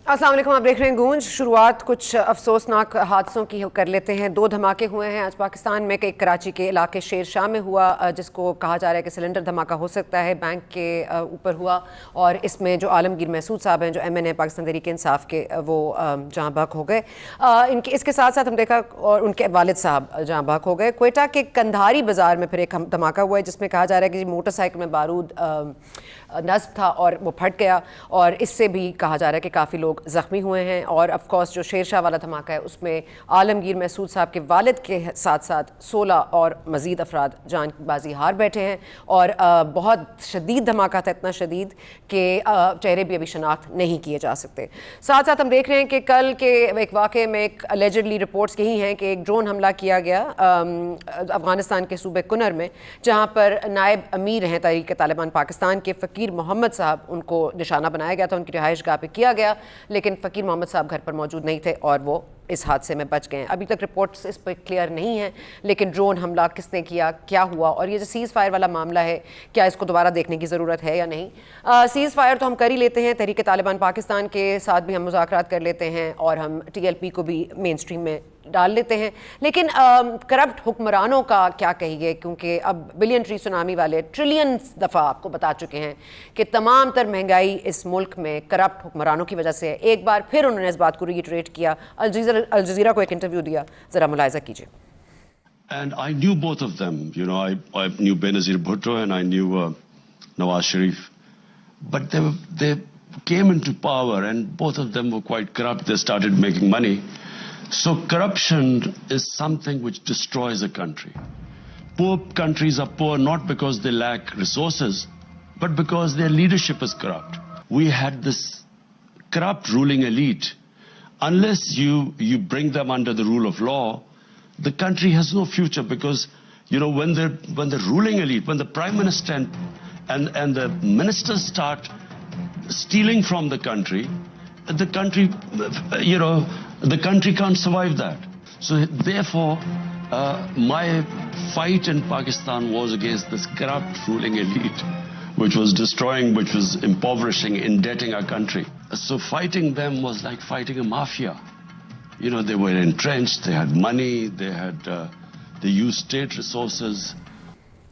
السلام علیکم، آپ دیکھ رہے ہیں گونج۔ شروعات کچھ افسوسناک حادثوں کی کر لیتے ہیں۔ 2 دھماکے ہوئے ہیں آج پاکستان میں، کہ ایک کراچی کے علاقے شیر شاہ میں ہوا، جس کو کہا جا رہا ہے کہ سلنڈر دھماکہ ہو سکتا ہے، بینک کے اوپر ہوا، اور اس میں جو عالمگیر محسود صاحب ہیں جو MN پاکستان تحریک انصاف کے، وہ جہاں بحق ہو گئے۔ اس کے ساتھ ساتھ ہم دیکھا اور ان کے والد صاحب جہاں بحق ہو گئے۔ کوئٹہ کے کندھاری بازار میں پھر ایک دھماکہ ہوا ہے، جس میں کہا جا رہا ہے کہ موٹر سائیکل میں بارود نصب تھا اور وہ پھٹ گیا، اور اس سے بھی کہا جا رہا ہے کہ کافی لوگ زخمی ہوئے ہیں۔ اور آف کورس جو شیر شاہ والا دھماکہ ہے، اس میں عالمگیر محسود صاحب کے والد کے ساتھ ساتھ 16 اور مزید افراد جان بازی ہار بیٹھے ہیں، اور بہت شدید دھماکہ تھا، اتنا شدید کہ چہرے بھی ابھی شناخت نہیں کیے جا سکتے۔ ساتھ ساتھ ہم دیکھ رہے ہیں کہ کل کے ایک واقعے میں ایک اللیجڈلی رپورٹس یہی ہیں کہ ایک ڈرون حملہ کیا گیا افغانستان کے صوبے کنر میں، جہاں پر نائب امیر ہیں تحریک طالبان پاکستان کے فقیر محمد صاحب، ان کو نشانہ بنایا گیا تھا، ان کی رہائش گاہ پہ کیا گیا، لیکن فقیر محمد صاحب گھر پر موجود نہیں تھے اور وہ اس حادثے میں بچ گئے ہیں۔ ابھی تک رپورٹس اس پہ کلیئر نہیں ہیں، لیکن ڈرون حملہ کس نے کیا، کیا ہوا، اور یہ جو سیز فائر والا معاملہ ہے، کیا اس کو دوبارہ دیکھنے کی ضرورت ہے یا نہیں۔ سیز فائر تو ہم کر ہی لیتے ہیں، تحریک طالبان پاکستان کے ساتھ بھی ہم مذاکرات کر لیتے ہیں، اور ہم TLP کو بھی مین سٹریم میں ڈال لیتے ہیں، لیکن کرپٹ حکمرانوں کا کیا کہیے، کیونکہ اب بلین ٹری سونامی والے ٹریلین دفعہ آپ کو بتا چکے ہیں کہ تمام تر مہنگائی اس ملک میں کرپٹ حکمرانوں کی وجہ سے ہے۔ ایک بار پھر انہوں نے اس بات کو ریٹریٹ کیا، الجزیرہ کو ایک انٹرویو دیا، ذرا ملاحظہ کیجیے۔ And I knew both of them. You know, I knew Benazir Bhutto and I knew Nawaz Sharif. But they came into power and both of them were quite corrupt. They started making money. So corruption is something which destroys a country. Poor countries are poor not because they lack resources, but because their leadership is corrupt. We had this corrupt ruling elite. Unless you bring them under the rule of law, the country has no future, because you know when the ruling elite, when the prime minister and the ministers start stealing from the country the country can't survive that. So therefore my fight in Pakistan was against this corrupt ruling elite, which was destroying, which was impoverishing, indebting our country. So fighting them was like fighting a mafia. You know, they were entrenched, they had money, they used state resources.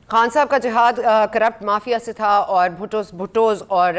Khan صاحب کا جہاد corrupt mafia سے تھا، اور بھٹوز اور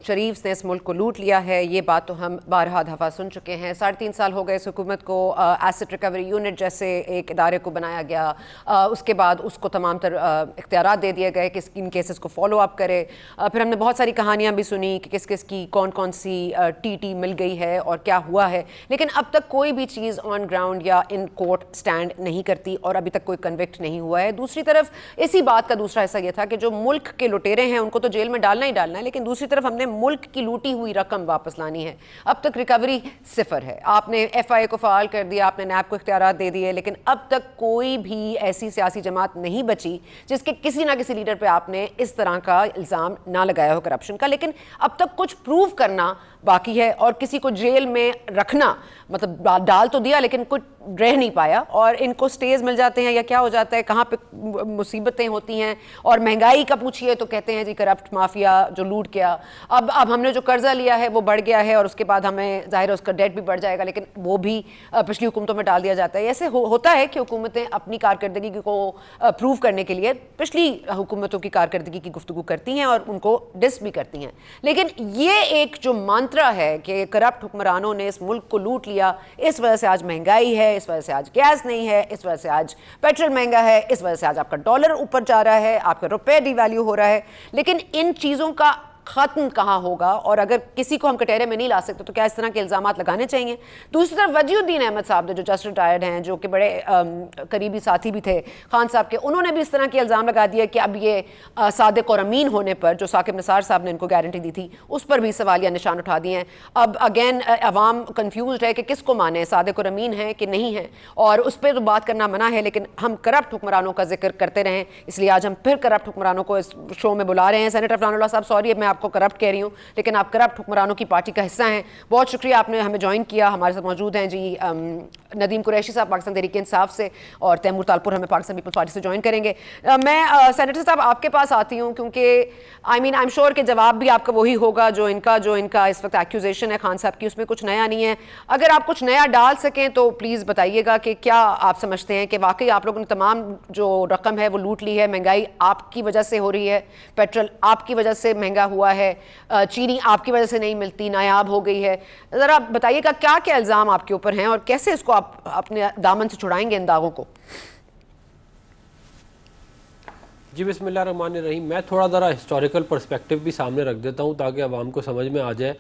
شریف نے اس ملک کو لوٹ لیا ہے، یہ بات تو ہم بارہا دفعہ سن چکے ہیں۔ 3.5 سال ہو گئے اس حکومت کو، ایسٹ ریکوری یونٹ جیسے ایک ادارے کو بنایا گیا، اس کے بعد اس کو تمام تر اختیارات دے دیے گئے کہ ان کیسز کو فالو اپ کرے۔ پھر ہم نے بہت ساری کہانیاں بھی سنی کہ کس کس کی کون سی TT مل گئی ہے اور کیا ہوا ہے، لیکن اب تک کوئی بھی چیز آن گراؤنڈ یا ان کورٹ سٹینڈ نہیں کرتی، اور ابھی تک کوئی کنوکٹ نہیں ہوا ہے۔ دوسری طرف اسی بات کا دوسرا حصہ یہ تھا کہ جو ملک کے لٹیرے ہیں ان کو تو جیل میں ڈالنا ہی ڈالنا ہے، لیکن دوسری طرف ہم نے ملک کی لوٹی ہوئی رقم واپس لانی ہے۔ اب تک ریکوری 0 ہے، آپ نے FIA کو فعال کر دیا، آپ نے نیب کو اختیارات دے دیے، لیکن اب تک کوئی بھی ایسی سیاسی جماعت نہیں بچی جس کے کسی نہ کسی لیڈر پہ آپ نے اس طرح کا الزام نہ لگایا ہو کرپشن کا، لیکن اب تک کچھ پروو کرنا باقی ہے، اور کسی کو جیل میں رکھنا، مطلب ڈال تو دیا لیکن کچھ رہ نہیں پایا، اور ان کو سٹیز مل جاتے ہیں یا کیا ہو جاتا ہے، کہاں پہ مصیبتیں ہوتی ہیں، اور مہنگائی کا پوچھئے تو کہتے ہیں جی کرپٹ مافیا جو لوٹ گیا۔ اب ہم نے جو قرضہ لیا ہے وہ بڑھ گیا ہے، اور اس کے بعد ہمیں ظاہر ہے اس کا ڈیٹ بھی بڑھ جائے گا، لیکن وہ بھی پچھلی حکومتوں میں ڈال دیا جاتا ہے۔ ایسے ہوتا ہے کہ حکومتیں اپنی کارکردگی کو پروو کرنے کے لیے پچھلی حکومتوں کی کارکردگی کی گفتگو کرتی ہیں اور ان کو ڈس بھی کرتی ہیں، لیکن یہ ایک جو مانترا ہے کہ کرپٹ حکمرانوں نے اس ملک کو لوٹ لیا، اس وجہ سے آج مہنگائی ہے، اس وجہ سے آج گیس نہیں ہے، اس وجہ سے آج پیٹرول مہنگا ہے، اس وجہ سے آج آپ کا ڈالر اوپر جا رہا ہے، آپ کا روپے ڈی ویلیو ہو رہا ہے، لیکن ان چیزوں کا ختم کہاں ہوگا؟ اور اگر کسی کو ہم کٹہرے میں نہیں لا سکتے تو کیا اس طرح کے الزامات لگانے چاہیے؟ دوسری طرف وجیہ الدین احمد صاحب جو جسٹ ریٹائرڈ ہیں، جو کہ بڑے قریبی ساتھی بھی تھے خان صاحب کے، انہوں نے بھی اس طرح کے الزام لگا دیا کہ اب یہ صادق اور امین ہونے پر جو ثاقب نثار صاحب نے ان کو گارنٹی دی تھی، اس پر بھی سوالیہ نشان اٹھا دیے ہیں۔ اب اگین عوام کنفیوزڈ ہے کہ کس کو مانے، صادق اور امین ہیں کہ نہیں ہیں، اور اس پہ تو بات کرنا منع ہے، لیکن ہم کرپٹ حکمرانوں کا ذکر کرتے رہیں، اس لیے آج ہم پھر کرپٹ حکمرانوں کو اس شو میں بلا رہے ہیں۔ سینیٹر فرحان اللہ صاحب، سوری اب میں آپ کو کرپٹ کہہ رہی ہوں, لیکن آپ کرپٹ حکمرانوں کی پارٹی کا حصہ ہیں. بہت شکریہ آپ نے ہمیں جوائن کیا. ہمارے ساتھ موجود ہیں جی ندیم قریشی صاحب پاکستان تحریک انصاف سے, اور تیمور تالپور ہمیں پاکستان پیپلز پارٹی سے جوائن کریں گے. میں سینیٹر صاحب آپ کے پاس آتی ہوں, کیونکہ آئی ایم شیور کہ جواب بھی آپ کا وہی ہوگا جو ان کا اس وقت ایکیوزیشن ہے خان صاحب کی, اس میں کچھ نیا نہیں ہے. اگر آپ کچھ نیا ڈال سکیں تو پلیز بتائیے گا کہ کیا آپ سمجھتے ہیں کہ واقعی آپ لوگوں نے تمام جو رقم ہے وہ لوٹ لی ہے, مہنگائی آپ کی وجہ سے ہو رہی ہے, پیٹرول آپ کی وجہ سے مہنگا ہوا ہے, چینی آپ کی وجہ سے نہیں ملتی, نایاب ہو گئی ہے. ذرا بتائیے گا کیا کیا الزام آپ کے اوپر ہیں اور کیسے اس کو آپ اپنے دامن سے چھڑائیں گے ان داغوں کو. جی بسم اللہ الرحمن الرحیم. میں تھوڑا ذرا ہسٹوریکل پرسپیکٹیو بھی سامنے رکھ دیتا ہوں تاکہ عوام کو سمجھ میں آ جائے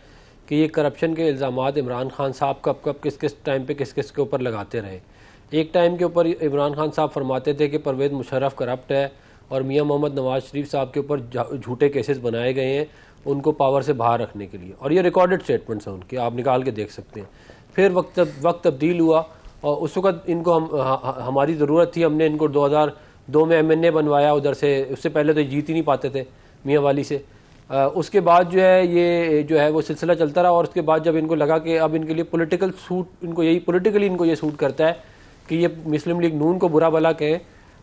کہ یہ کرپشن کے الزامات عمران خان صاحب کب کس ٹائم پہ کس کے اوپر لگاتے رہے. ایک ٹائم کے اوپر عمران خان صاحب فرماتے تھے کہ پرویز مشرف کرپٹ ہے اور میاں محمد نواز شریف صاحب کے اوپر جھوٹے کیسز بنائے گئے ہیں ان کو پاور سے باہر رکھنے کے لیے, اور یہ ریکارڈڈ سٹیٹمنٹس ہیں ان کے, آپ نکال کے دیکھ سکتے ہیں. پھر وقت تبدیل ہوا اور اس وقت ان کو ہماری ضرورت تھی, ہم نے ان کو 2002 میں MNA بنوایا ادھر سے. اس سے پہلے تو جیت ہی نہیں پاتے تھے میاں والی سے. اس کے بعد جو ہے یہ جو ہے وہ سلسلہ چلتا رہا, اور اس کے بعد جب ان کو لگا کہ اب ان کے لیے پولیٹیکل سوٹ, ان کو یہ سوٹ کرتا ہے کہ یہ مسلم لیگ نون کو برا بلا کہیں,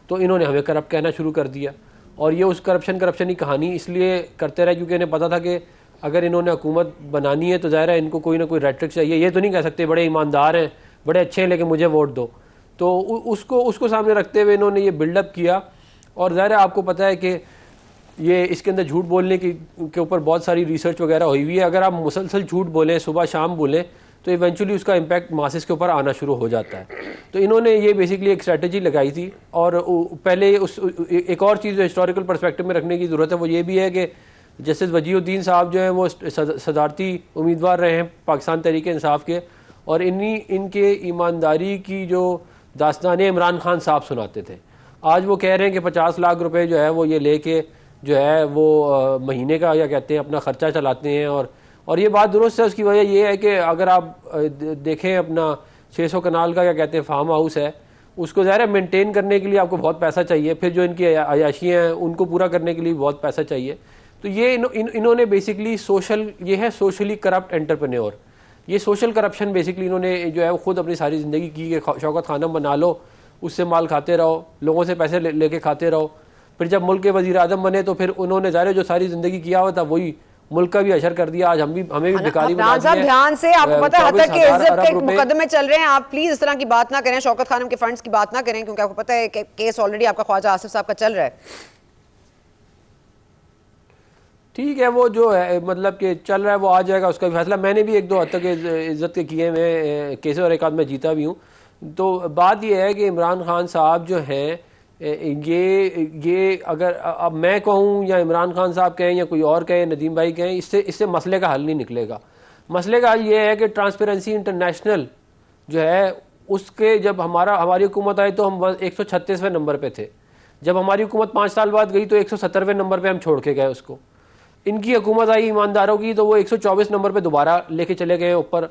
تو انہوں نے ہمیں کرپٹ کہنا شروع کر دیا. اور یہ اس کرپشن کی کہانی اس لیے کرتے رہے کیونکہ انہیں پتا تھا کہ اگر انہوں نے حکومت بنانی ہے تو ظاہر ہے ان کو کوئی نہ کوئی ریٹرک چاہیے. یہ تو نہیں کہہ سکتے بڑے ایماندار ہیں, بڑے اچھے ہیں, لیکن مجھے ووٹ دو. تو اس کو سامنے رکھتے ہوئے انہوں نے یہ بلڈ اپ کیا. اور ظاہر ہے آپ کو پتہ ہے کہ یہ اس کے اندر جھوٹ بولنے کے اوپر بہت ساری ریسرچ وغیرہ ہوئی ہوئی ہے. اگر آپ مسلسل جھوٹ بولیں, صبح شام بولیں, تو ایونچولی اس کا امپیکٹ ماسز کے اوپر آنا شروع ہو جاتا ہے. تو انہوں نے یہ بیسکلی ایک اسٹریٹجی لگائی تھی. اور پہلے ایک اور چیز جو ہسٹوریکل پرسپیکٹو میں رکھنے کی ضرورت ہے وہ یہ بھی ہے کہ جسٹس وجیہ الدین صاحب جو ہیں وہ صدارتی امیدوار رہے ہیں پاکستان تحریک انصاف کے, اور ان کے ایمانداری کی جو داستانیں عمران خان صاحب سناتے تھے. آج وہ کہہ رہے ہیں کہ 50 لاکھ روپے جو ہے وہ یہ لے کے جو ہے وہ مہینے کا یا کہتے ہیں اپنا خرچہ چلاتے ہیں. اور یہ بات درست ہے. اس کی وجہ یہ ہے کہ اگر آپ دیکھیں اپنا 600 کنال کا یا کہتے ہیں فارم ہاؤس ہے, اس کو ظاہر ہے مینٹین کرنے کے لیے آپ کو بہت پیسہ چاہیے, پھر جو ان کی عیاشیاں ہیں ان کو پورا کرنے کے لیے بہت پیسہ چاہیے. تو یہ انہوں نے بیسکلی یہ ہے سوشلی کرپٹ انٹرپرینور. یہ سوشل کرپشن بیسکلی انہوں نے جو ہے وہ خود اپنی ساری زندگی کی کہ شوکت خانم بنا لو, اس سے مال کھاتے رہو, لوگوں سے پیسے لے کے کھاتے رہو. پھر جب ملک کے وزیر اعظم بنے تو پھر انہوں نے ظاہر جو ساری زندگی کیا ہوا تھا وہی ملک کا بھی حشر کر دیا. آج ہمیں بھی بھکاری بنا دیا ہے. دھیان سے, آپ کو پتہ ہے حتیٰ کہ عزت کے مقدمے چل رہے ہیں, آپ پلیز اس طرح کی بات نہ کریں, شوکت خانم کے فنڈز کی بات نہ کریں, کیونکہ آپ کو پتہ ہے کہ کیس آلریڈی آپ کا خواجہ آصف صاحب کا چل رہا ہے. ٹھیک ہے, وہ جو ہے مطلب کہ چل رہا ہے وہ آ جائے گا, اس کا بھی فیصلہ. میں نے بھی 1-2 حد تک عزت کے کیے میں کیسے, اور ایک آدھ میں جیتا بھی ہوں. تو بات یہ ہے کہ عمران خان صاحب جو ہیں یہ اگر اب میں کہوں یا عمران خان صاحب کہیں یا کوئی اور کہیں, ندیم بھائی کہیں, اس سے مسئلے کا حل نہیں نکلے گا. مسئلے کا حل یہ ہے کہ ٹرانسپیرنسی انٹرنیشنل جو ہے اس کے جب ہماری حکومت آئی تو ہم 136ویں نمبر پہ تھے. جب ہماری حکومت 5 سال بعد گئی تو 170ویں نمبر پہ ہم چھوڑ کے گئے اس کو. ان کی حکومت آئی ایمانداروں کی تو وہ 124 نمبر پہ دوبارہ لے کے چلے گئے اوپر.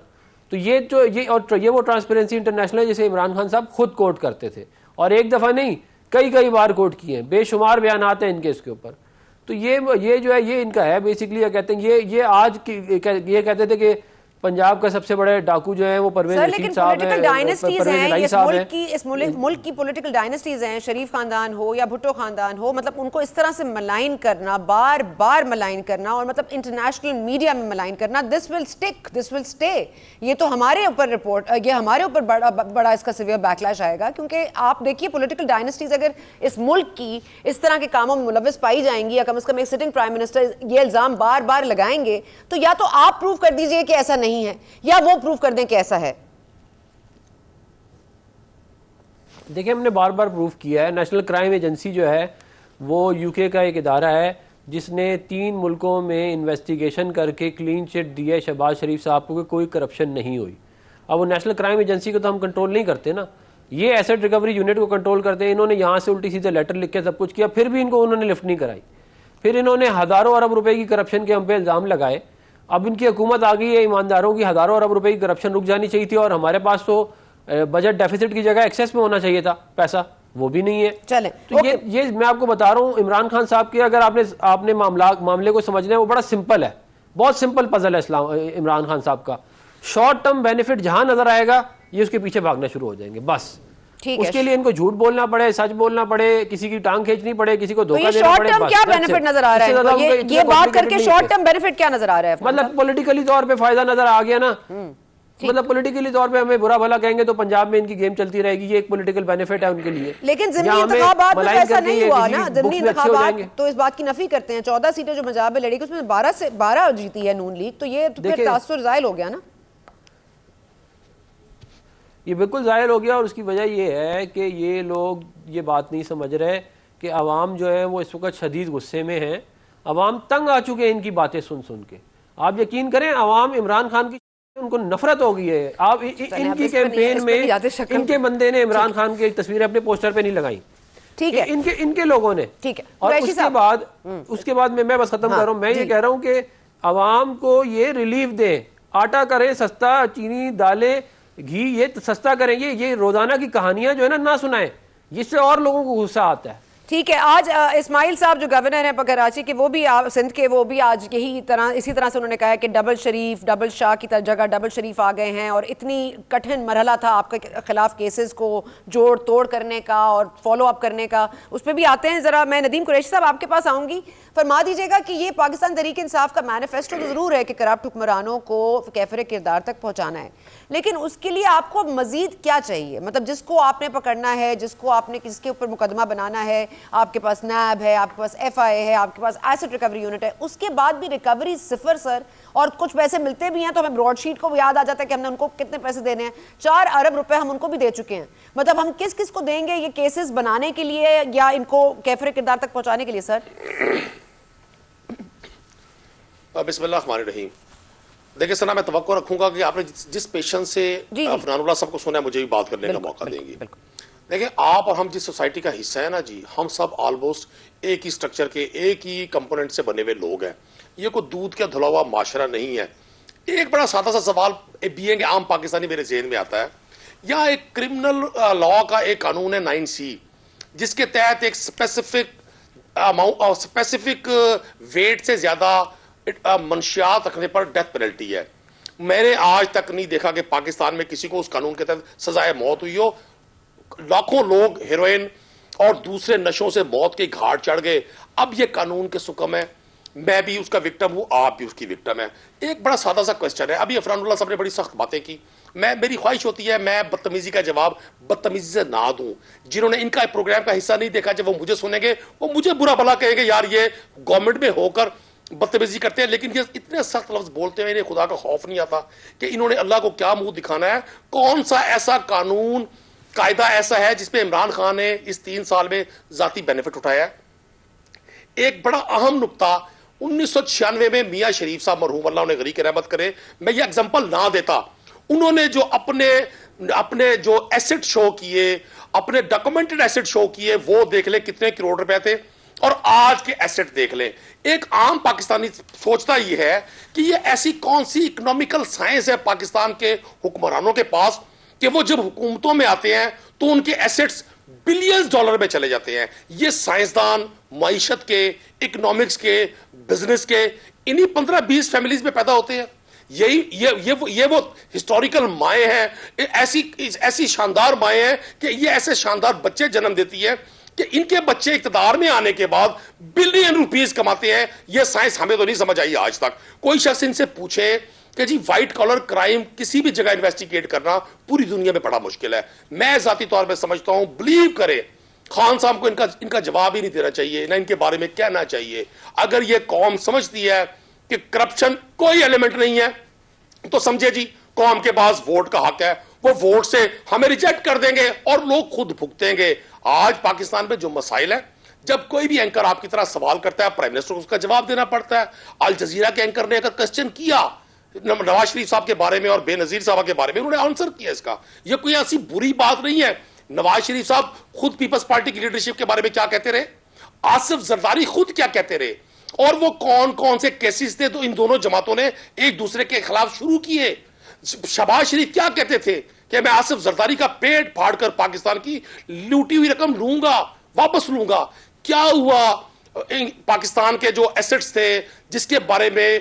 تو یہ وہ ٹرانسپیرنسی انٹرنیشنل ہے جسے عمران خان صاحب خود کوٹ کرتے تھے, اور ایک دفعہ نہیں کئی بار کوٹ کیے ہیں, بے شمار بیانات ہیں ان کے اس کے اوپر. تو یہ جو ہے یہ ان کا ہے بیسکلی. کہتے ہیں یہ آج یہ کہتے تھے کہ پنجاب کا سب سے بڑے ڈاکو جو ہیں وہ پرویز رشید صاحب ہیں, اس ملک کی پولیٹیکل ڈائنسٹیز ہیں, شریف خاندان ہو یا بھٹو خاندان ہو, مطلب ان کو اس طرح سے ملائن کرنا, بار بار ملائن کرنا, اور مطلب انٹرنیشنل میڈیا میں ملائن کرنا, دس ول اسٹے. یہ تو ہمارے اوپر یہ ہمارے اوپر بڑا اس کا سیویئر بیکلیش آئے گا, کیونکہ آپ دیکھیے پولیٹیکل ڈائنسٹیز اگر اس ملک کی اس طرح کے کاموں میں ملوث پائی جائیں گی, یا کم از کم ایک سٹنگ پرائم منسٹر یہ الزام بار بار لگائیں گے, تو یا تو آپ پروف کر دیجئے کہ ایسا نہیں ہے, یا وہ پروف کر دیں کہ ایسا ہے. دیکھیں ہم نے بار بار پروف کیا ہے. نیشنل کرائم ایجنسی جو ہے وہ UK کا ایک ادارہ ہے جس نے 3 ملکوں میں انویسٹیگیشن کر کے کلین چٹ دی ہے شہباز شریف صاحب کو کہ کوئی کرپشن نہیں ہوئی. اب وہ نیشنل کرائم ایجنسی کو تو ہم کنٹرول نہیں کرتے نا, یہ ایسٹ ریکوری یونٹ کو کنٹرول کرتے ہیں. انہوں نے یہاں سے الٹی سیدھے لیٹر لکھ کے سب کچھ کیا, پھر بھی انہوں نے لفٹ نہیں کرائی. پھر انہوں نے ہزاروں ارب روپے کی کرپشن کے ہم پہ الزام لگائے. اب ان کی حکومت آ گئی ہے, ایمانداروں کی ہزاروں ارب روپے کی کرپشن رک جانی چاہیے تھی, اور ہمارے پاس تو بجٹ ڈیفیسٹ کی جگہ ایکسیس میں ہونا چاہیے تھا پیسہ. وہ بھی نہیں ہے. چلیں تو یہ میں آپ کو بتا رہا ہوں عمران خان صاحب کے اگر آپ نے معاملے کو سمجھنا ہے وہ بڑا سمپل ہے, بہت سمپل پزل ہے عمران خان صاحب کا. شارٹ ٹرم بینیفٹ جہاں نظر آئے گا یہ اس کے پیچھے بھاگنا شروع ہو جائیں گے بس. اس کے لیے ان کو جھوٹ بولنا پڑے, سچ بولنا پڑے, کسی کی ٹانگ کھینچنی پڑے, کسی کو دھوکہ دینا پڑے. شارٹ ٹرم کیا بینیفٹ نظر آ رہا ہے یہ بات کر کے؟ شارٹ ٹرم بینیفٹ کیا نظر آ رہا ہے؟ مطلب پولیٹیکلی طور پہ فائدہ نظر آ گیا نا, مطلب پولیٹیکلی طور پہ ہمیں برا بھلا کہیں گے تو پنجاب میں ان کی گیم چلتی رہے گی, یہ ایک پولیٹیکل بینیفٹ ہے ان کے لیے. لیکن ضمنی انتخابات میں ایسا نہیں ہوا نا, ضمنی انتخابات تو اس بات کی نفی کرتے ہیں. 14 سیٹیں جو پنجاب میں لڑی گئی اس میں 12 جیتی ہے نون لیگ, تو یہ تو پھر تاثر زائل ہو گیا نا. یہ بالکل ظاہر ہو گیا, اور اس کی وجہ یہ ہے کہ یہ لوگ یہ بات نہیں سمجھ رہے کہ عوام جو ہے وہ اس وقت شدید غصے میں ہیں. عوام تنگ آ چکے ہیں ان کی باتیں سن سن کے. آپ یقین کریں عوام عمران خان کی ان کو نفرت ہو گئی ہے. آپ ان کی کیمپین میں ان کے بندے نے عمران خان کی تصویریں اپنے پوسٹر پہ نہیں لگائی, ٹھیک ہے, ان کے لوگوں نے. ٹھیک ہے, اور اس کے بعد میں بس ختم کر رہا ہوں, میں یہ کہہ رہا ہوں کہ عوام کو یہ ریلیف دیں, آٹا کریں سستا, چینی دالیں گھی یہ سستا کریں. یہ روزانہ کی کہانیاں جو ہے نا نہ سنائیں, جس سے اور لوگوں کو غصہ آتا ہے. ٹھیک ہے. آج اسماعیل صاحب جو گورنر ہیں کراچی کے, وہ بھی سندھ کے, وہ بھی آج اسی طرح سے انہوں نے کہا ہے کہ ڈبل شاہ کی جگہ ڈبل شریف آ گئے ہیں, اور اتنی کٹھن مرحلہ تھا آپ کے خلاف کیسز کو جوڑ توڑ کرنے کا اور فالو اپ کرنے کا, اس پہ بھی آتے ہیں. ذرا میں ندیم قریشی صاحب آپ کے پاس آؤں گی, فرما دیجیے گا کہ یہ پاکستان تحریک انصاف کا مینیفیسٹو تو ضرور ہے کہ کرپٹ حکمرانوں کو کیفر کردار تک پہنچانا ہے, لیکن اس کے لیے آپ کو مزید کیا چاہیے؟ مطلب جس کو آپ نے پکڑنا ہے, جس کو آپ نے کس کے اوپر مقدمہ بنانا ہے, آپ کے پاس نیب ہے, آپ کے پاس ایف آئی ہے, آپ کے پاس ایسٹ ریکوری یونٹ ہے, اس کے بعد بھی ریکوری صفر سر, اور کچھ پیسے ملتے بھی ہیں تو ہمیں براڈ شیٹ کو یاد آ جاتا ہے کہ ہم نے ان کو کتنے پیسے دینے ہیں. 4 ارب روپے ہم ان کو بھی دے چکے ہیں. مطلب ہم کس کس کو دیں گے یہ کیسز بنانے کے لیے یا ان کو کیفر کردار تک پہنچانے کے لیے؟ سر بسم اللہ الرحمن الرحیم. دیکھیں سنا, میں توقع رکھوں گا کہ آپ نے جس پیشنس سے عفنان اللہ صاحب کو سنا ہے مجھے بھی بات کرنے کا موقع دیں گے. دیکھیں آپ اور ہم جس سوسائٹی کا حصہ ہے نا جی, ہم سب آلموسٹ ایک ہی سٹرکچر کے, ایک ہی کمپوننٹ سے بنے ہوئے لوگ ہیں. یہ کوئی دودھ کا دھلا ہوا معاشرہ نہیں ہے. ایک بڑا سادہ سا سوال بینگ عام پاکستانی میرے ذہن میں آتا ہے. یہاں ایک کرمنل لا کا ایک قانون ہے 9C, جس کے تحت ایک اسپیسیفک ویٹ سے زیادہ منشیات رکھنے پر ڈیتھ پینلٹی ہے. میں نے آج تک نہیں دیکھا کہ پاکستان میں کسی کو اس قانون کے تحت سزائے موت ہوئی ہو. لاکھوں لوگ ہیروئن اور دوسرے نشوں سے موت کے گھاٹ چڑھ گئے. اب یہ قانون کے سکم ہے, میں بھی اس کا وکٹم ہوں, آپ بھی اس کی وکٹم ہے. ایک بڑا سادہ سا کوسچن ہے. ابھی عفنان اللہ صاحب نے بڑی سخت باتیں کی. میری خواہش ہوتی ہے میں بدتمیزی کا جواب بدتمیزی سے نہ دوں. جنہوں نے ان کا پروگرام کا حصہ نہیں دیکھا, جب وہ مجھے سنیں گے وہ مجھے برا بھلا کہیں گے یار یہ گورنمنٹ میں ہو کر بدتمیزی کرتے ہیں. لیکن یہ اتنے سخت لفظ بولتے ہیں, انہیں خدا کا خوف نہیں آتا کہ انہوں نے اللہ کو کیا منہ دکھانا ہے. کون سا ایسا قانون قاعدہ ایسا ہے جس پہ عمران خان نے اس 3 سال میں ذاتی بینیفٹ اٹھایا ہے؟ ایک بڑا اہم نقطہ, 1996 میں میاں شریف صاحب مرحوم اللہ انہیں غریق رحمت کرے, میں یہ ایگزامپل نہ دیتا, انہوں نے جو اپنے جو ایسٹ شو کیے, اپنے ڈاکومنٹڈ ایسٹ شو کیے, وہ دیکھ لیں کتنے کروڑ روپے تھے, اور آج کے ایسٹ دیکھ لیں. ایک عام پاکستانی سوچتا یہ ہے کہ یہ ایسی کون سی اکنامیکل سائنس ہے پاکستان کے حکمرانوں کے پاس کہ وہ جب حکومتوں میں آتے ہیں تو ان کے ایسٹس بلینز ڈالر میں چلے جاتے ہیں. یہ سائنسدان معیشت کے, اکنامکس کے, بزنس کے, انہی 15-20 فیملیز میں پیدا ہوتے ہیں. یہ وہ ہسٹوریکل مائیں ہیں, ایسی شاندار مائیں ہیں کہ یہ ایسے شاندار بچے جنم دیتی ہے کہ ان کے بچے اقتدار میں آنے کے بعد بلین روپیز کماتے ہیں. یہ سائنس ہمیں تو نہیں سمجھ آئی آج تک. کوئی شخص ان سے پوچھے کہ جی وائٹ کالر کرائم کسی بھی جگہ انویسٹیگیٹ کرنا پوری دنیا میں بڑا مشکل ہے. میں ذاتی طور پہ سمجھتا ہوں, بلیو کرے, خان صاحب کو ان کا جواب ہی نہیں دینا چاہیے, نہ ان کے بارے میں کہنا چاہیے. اگر یہ قوم سمجھتی ہے کہ کرپشن کوئی ایلیمنٹ نہیں ہے تو سمجھے جی قوم کے پاس ووٹ کا حق ہے, وہ ووٹ سے ہمیں ریجیکٹ کر دیں گے اور لوگ خود بھگتیں گے. آج پاکستان میں جو مسائل ہیں, جب کوئی بھی اینکر آپ کی طرح سوال کرتا ہے, پرائم منسٹر کو اس کا جواب دینا پڑتا ہے. الجزیرہ کے اینکر نے اگر کوسچن کیا نواز شریف صاحب کے بارے میں اور بے نظیر صاحب کے بارے میں, انہوں نے آنسر کیا اس کا. یہ کوئی ایسی بری بات نہیں ہے. نواز شریف صاحب خود پیپلز پارٹی کی لیڈرشپ کے بارے میں کیا کہتے رہے, آصف زرداری خود کیا کہتے رہے, اور وہ کون سے کیسز تھے تو ان دونوں جماعتوں نے ایک دوسرے کے خلاف شروع کیے. شہباز شریف کیا کہتے تھے کہ میں آصف زرداری کا پیٹ پھاڑ کر پاکستان کی لوٹی ہوئی رقم لوں گا, واپس لوں گا. کیا ہوا پاکستان کے جو ایسٹس تھے جس کے بارے میں